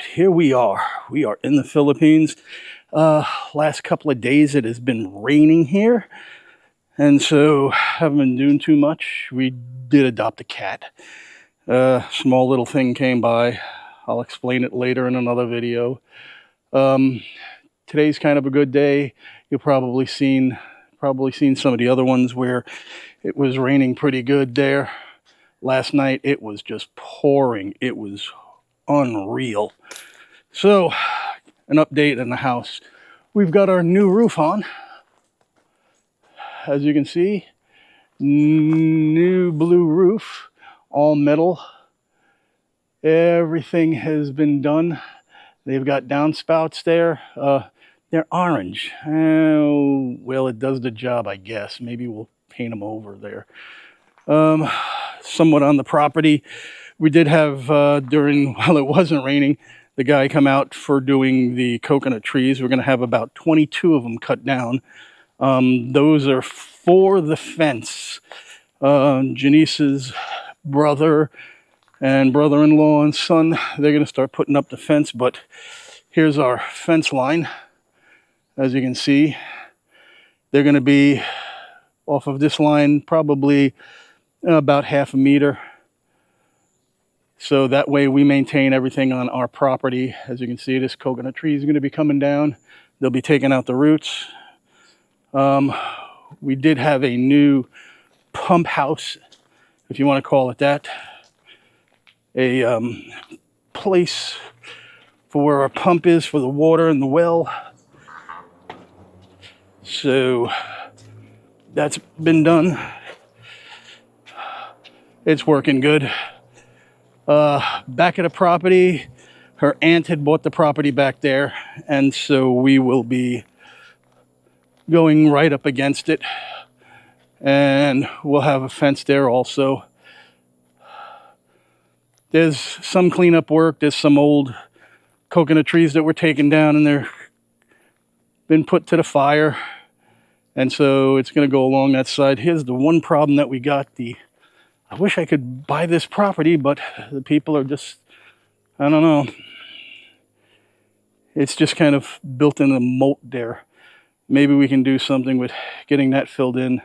here we are. We are in the Philippines. Last couple of days it has been raining here, and so haven't been doing too much. We did adopt a cat. Small little thing came by. I'll explain it later in another video. Today's kind of a good day. You've probably seen some of the other ones where it was raining pretty good there. Last night it was just pouring. It was unreal. So, an update in the house. We've got our new roof on. As you can see, new blue roof, all metal. Everything has been done. They've got downspouts there. They're orange. Well, it does the job, I guess. Maybe we'll paint them over there. Somewhat on the property. We did have, while it wasn't raining, the guy come out for doing the coconut trees. We're going to have about 22 of them cut down. Those are for the fence. Janice's brother and brother-in-law and son, they're going to start putting up the fence, but here's our fence line. As you can see, they're going to be off of this line probably about half a meter. So that way we maintain everything on our property. As you can see, this coconut tree is going to be coming down. They'll be taking out the roots. We did have a new pump house, if you want to call it that. A place for where our pump is for the water in the well. So that's been done. It's working good. Back at the property, her aunt had bought the property back there, and so we will be going right up against it, and we'll have a fence there also. There's some cleanup work. There's some old coconut trees that were taken down, and they're been put to the fire, and so it's going to go along that side. Here's the one problem that we got. I wish I could buy this property, but the people are just, I don't know. It's just kind of built in a moat there. Maybe we can do something with getting that filled in.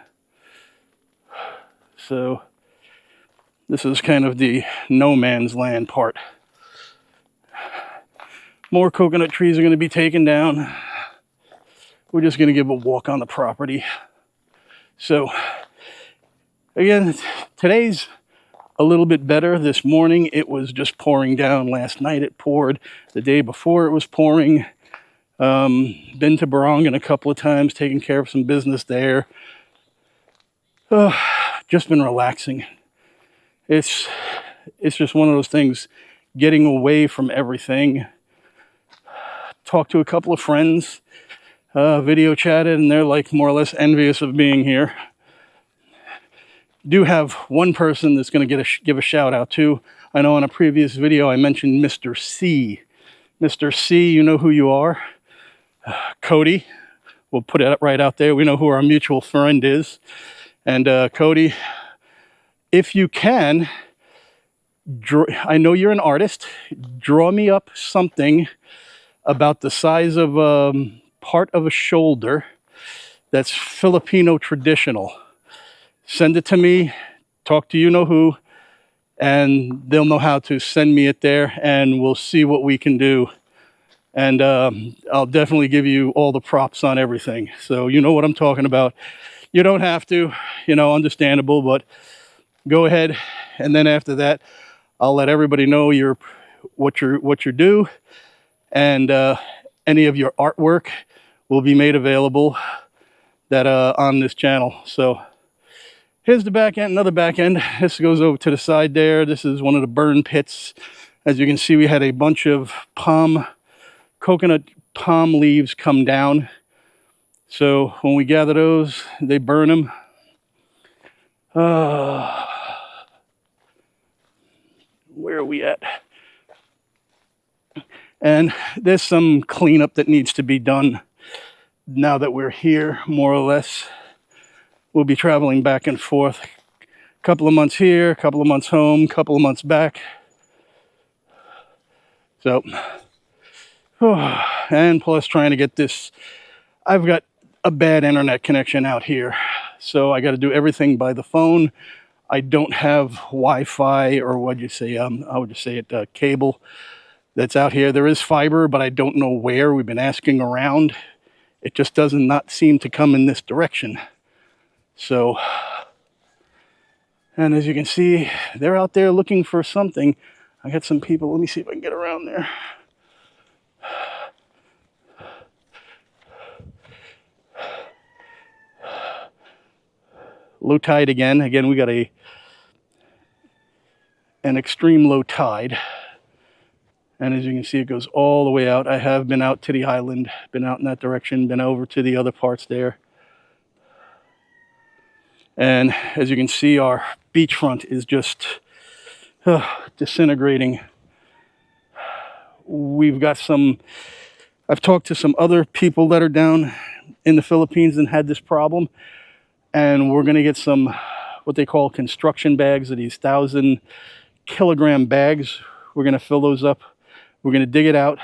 So this is kind of the no man's land part. More coconut trees are going to be taken down. We're just going to give a walk on the property. So again, today's a little bit better. This morning it was just pouring down. Last night it poured. The day before it was pouring. Been to Barongan a couple of times, taking care of some business there. Just been relaxing. It's just one of those things, getting away from everything. Talked to a couple of friends, video chatted, and they're like more or less envious of being here. Do have one person that's going to give a shout out to. I know in a previous video I mentioned Mr. C. Mr. C, you know who you are. Cody, we'll put it right out there. We know who our mutual friend is. And Cody, if you can, I know you're an artist. Draw me up something about the size of part of a shoulder that's Filipino traditional. Send it to me, talk to you know who, and they'll know how to send me it there, and we'll see what we can do. And I'll definitely give you all the props on everything. So you know what I'm talking about. You don't have to, understandable, but go ahead. And then after that, I'll let everybody know what you're due, and any of your artwork will be made available that on this channel. So here's the back end, another back end. This goes over to the side there. This is one of the burn pits. As you can see, we had a bunch of coconut palm leaves come down. So when we gather those, they burn them. Where are we at? And there's some cleanup that needs to be done now that we're here, more or less. We'll be traveling back and forth. A couple of months here, a couple of months home, a couple of months back. So And plus trying to get this, I've got a bad internet connection out here. So I got to do everything by the phone. I don't have Wi-Fi, or what'd you say? I would just say it, cable that's out here. There is fiber, but I don't know where. We've been asking around. It just does not seem to come in this direction. So, and as you can see, they're out there looking for something. I got some people. Let me see if I can get around there. Low tide again. Again, we got an extreme low tide. And as you can see, it goes all the way out. I have been out to the island, been out in that direction, been over to the other parts there. And as you can see, our beachfront is just disintegrating. We've got some, I've talked to some other people that are down in the Philippines and had this problem. And we're going to get some, what they call construction bags, of these 1,000-kilogram bags. We're going to fill those up. We're going to dig it out.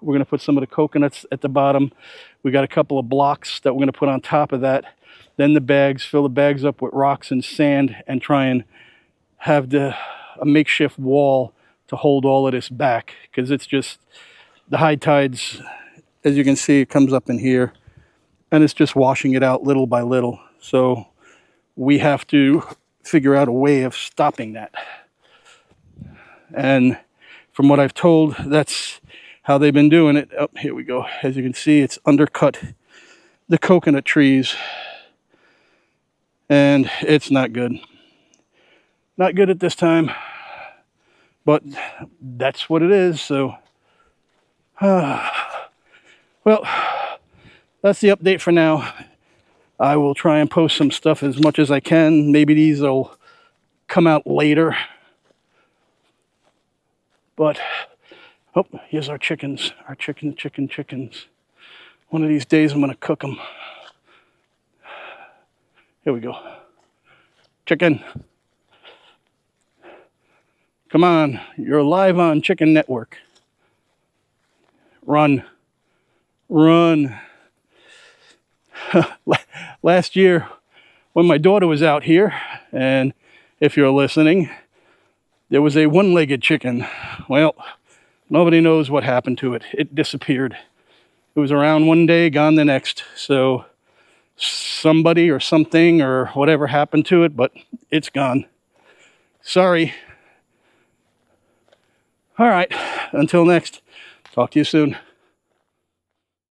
We're going to put some of the coconuts at the bottom. We got a couple of blocks that we're going to put on top of that. Then the bags, fill the bags up with rocks and sand, and try and have a makeshift wall to hold all of this back. Because it's just, the high tides, as you can see, it comes up in here. And it's just washing it out little by little. So we have to figure out a way of stopping that. And from what I've told, that's how they've been doing it. Oh, here we go. As you can see, it's undercut the coconut trees. And it's not good. Not good at this time. But that's what it is. So, well, that's the update for now. I will try and post some stuff as much as I can. Maybe these will come out later. But, oh, here's our chickens. Our chickens. One of these days I'm going to cook them. Here we go. Chicken. Come on. You're live on Chicken Network. Run. Run. Last year, when my daughter was out here, and if you're listening, there was a one-legged chicken. Well, nobody knows what happened to it. It disappeared. It was around one day, gone the next. So somebody or something or whatever happened to it, but it's gone. Sorry. All right. Until next. Talk to you soon.